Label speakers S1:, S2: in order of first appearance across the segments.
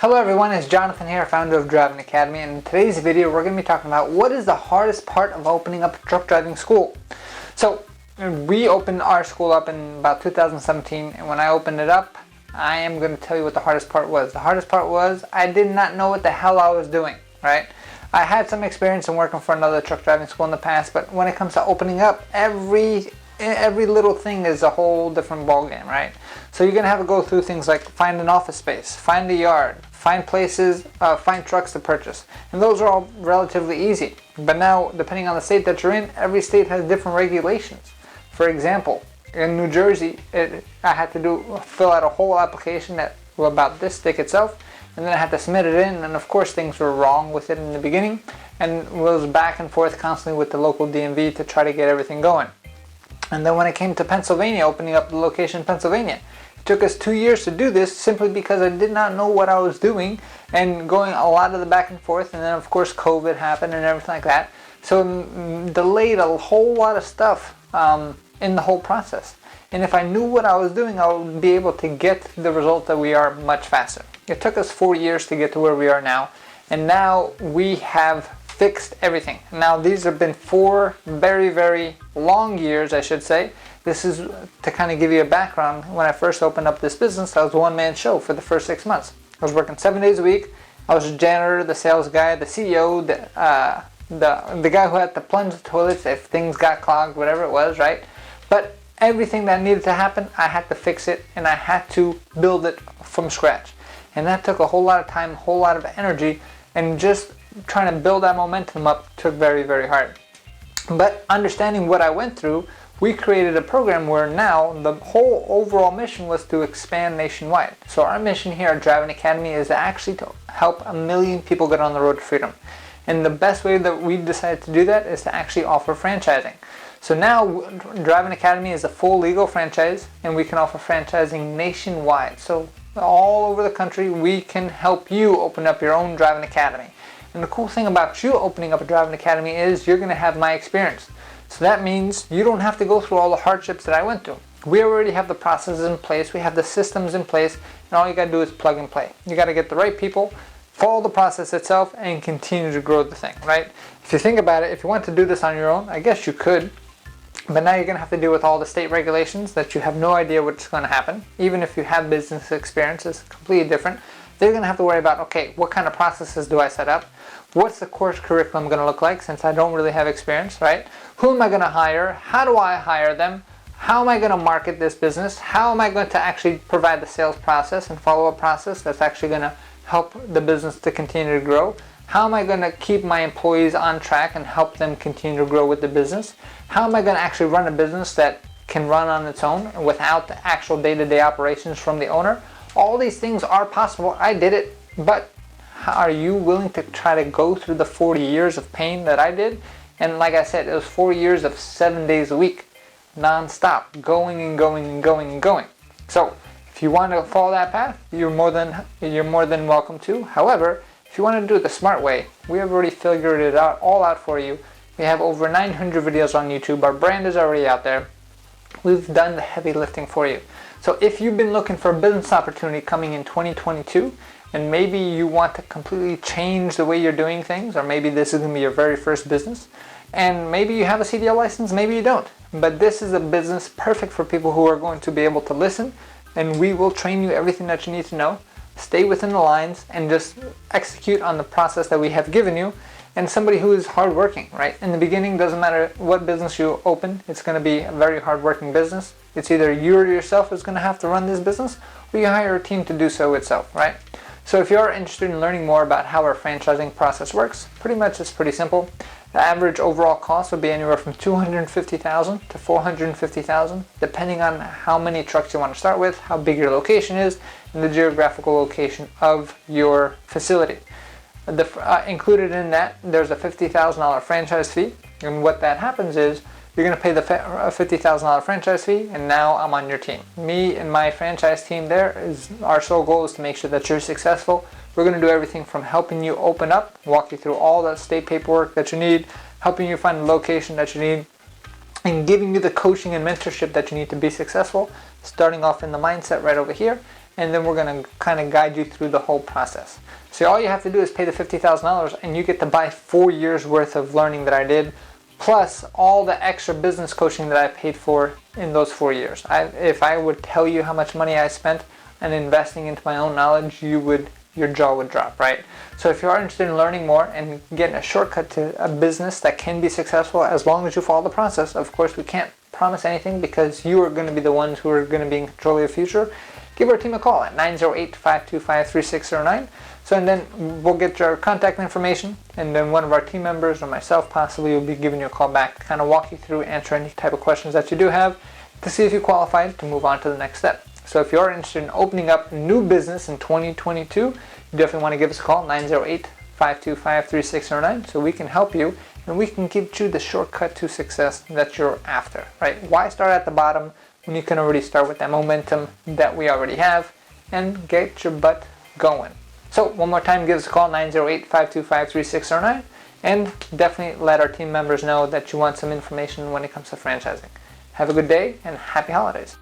S1: Hello everyone, it's Jonathan here, founder of Driving Academy, and in today's video we're going to be talking about what is the hardest part of opening up a truck driving school. So we opened our school up in about 2017, and when I opened it up, I am going to tell you what the hardest part was. The hardest part was I did not know what the hell I was doing, right? I had some experience in working for another truck driving school in the past, but when it comes to opening up, every little thing is a whole different ballgame, right? So you're going to have to go through things like find an office space, find a yard, find places, find trucks to purchase. And those are all relatively easy. But now, depending on the state that you're in, every state has different regulations. For example, in New Jersey, I had to fill out a whole application about this stick itself, and then I had to submit it in, and of course things were wrong with it in the beginning, and was back and forth constantly with the local DMV to try to get everything going. And then when it came to Pennsylvania, opening up the location in Pennsylvania, it took us 2 years to do this simply because I did not know what I was doing and going a lot of the back and forth, and then of course COVID happened and everything like that. So delayed a whole lot of stuff in the whole process. And if I knew what I was doing, I would be able to get the result that we are much faster. It took us 4 years to get to where we are now, and now we have fixed everything. Now these have been 4 very, very long years, I should say. This is to kind of give you a background. When I first opened up this business, I was a one-man show for the first 6 months. I was working 7 days a week. I was a janitor, the sales guy, the CEO, the guy who had to plunge the toilets if things got clogged, whatever it was, right? But everything that needed to happen, I had to fix it, and I had to build it from scratch. And that took a whole lot of time, a whole lot of energy, and just trying to build that momentum up took very, very hard. But understanding what I went through, we created a program where now the whole overall mission was to expand nationwide. So our mission here at Driving Academy is actually to help 1 million people get on the road to freedom. And the best way that we decided to do that is to actually offer franchising. So now Driving Academy is a full legal franchise, and we can offer franchising nationwide. So all over the country, we can help you open up your own Driving Academy. And the cool thing about you opening up a Driving Academy is you're going to have my experience. So that means you don't have to go through all the hardships that I went through. We already have the processes in place, we have the systems in place, and all you got to do is plug and play. You got to get the right people, follow the process itself, and continue to grow the thing, right? If you think about it, if you want to do this on your own, I guess you could. But now you're going to have to deal with all the state regulations that you have no idea what's going to happen. Even if you have business experience, it's completely different. They're going to have to worry about, okay, what kind of processes do I set up? What's the course curriculum going to look like, since I don't really have experience, right? Who am I going to hire? How do I hire them? How am I going to market this business? How am I going to actually provide the sales process and follow-up process that's actually going to help the business to continue to grow? How am I going to keep my employees on track and help them continue to grow with the business? How am I going to actually run a business that can run on its own without the actual day-to-day operations from the owner? All these things are possible. I did it, but are you willing to try to go through the 40 years of pain that I did? And like I said, it was 4 years of 7 days a week, non-stop, going and going and going and going. So if you want to follow that path, you're more than welcome to. However, if you want to do it the smart way, we have already figured it all out for you. We have over 900 videos on YouTube. Our brand is already out there. We've done the heavy lifting for you. So if you've been looking for a business opportunity coming in 2022, and maybe you want to completely change the way you're doing things, or maybe this is going to be your very first business, and maybe you have a CDL license, maybe you don't, but this is a business perfect for people who are going to be able to listen, and we will train you everything that you need to know. Stay within the lines and just execute on the process that we have given you. And somebody who is hardworking, right? In the beginning, doesn't matter what business you open, it's going to be a very hardworking business. It's either you or yourself is going to have to run this business, or you hire a team to do so itself, right? So if you are interested in learning more about how our franchising process works, pretty much it's pretty simple. The average overall cost would be anywhere from $250,000 to $450,000, depending on how many trucks you want to start with, how big your location is, and the geographical location of your facility. Included in that, there's a $50,000 franchise fee, and what that happens is you're going to pay the $50,000 franchise fee, and now I'm on your team. Me and my franchise team our sole goal is to make sure that you're successful. We're going to do everything from helping you open up, walk you through all the state paperwork that you need, helping you find the location that you need, and giving you the coaching and mentorship that you need to be successful, starting off in the mindset right over here, and then we're going to kind of guide you through the whole process. So all you have to do is pay the $50,000 and you get to buy 4 years worth of learning that I did, plus all the extra business coaching that I paid for in those 4 years. If I would tell you how much money I spent and investing into my own knowledge, your jaw would drop, right? So if you are interested in learning more and getting a shortcut to a business that can be successful as long as you follow the process, of course we can't promise anything because you are going to be the ones who are going to be in control of your future, give our team a call at 908-525-3609. So and then we'll get your contact information, and then one of our team members or myself possibly will be giving you a call back to kind of walk you through, answer any type of questions that you do have to see if you qualify to move on to the next step. So if you're interested in opening up a new business in 2022, you definitely want to give us a call, 908-525-3609, so we can help you and we can get you the shortcut to success that you're after, right? Why start at the bottom when you can already start with that momentum that we already have and get your butt going? So one more time, give us a call, 908-525-3609, and definitely let our team members know that you want some information when it comes to franchising. Have a good day and happy holidays.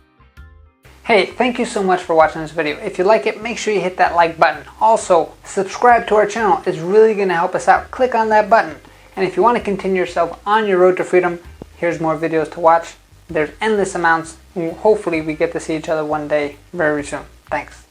S1: Hey, thank you so much for watching this video. If you like it, make sure you hit that like button. Also, subscribe to our channel. It's really going to help us out. Click on that button. And if you want to continue yourself on your road to freedom, here's more videos to watch. There's endless amounts. Hopefully we get to see each other one day very soon. Thanks.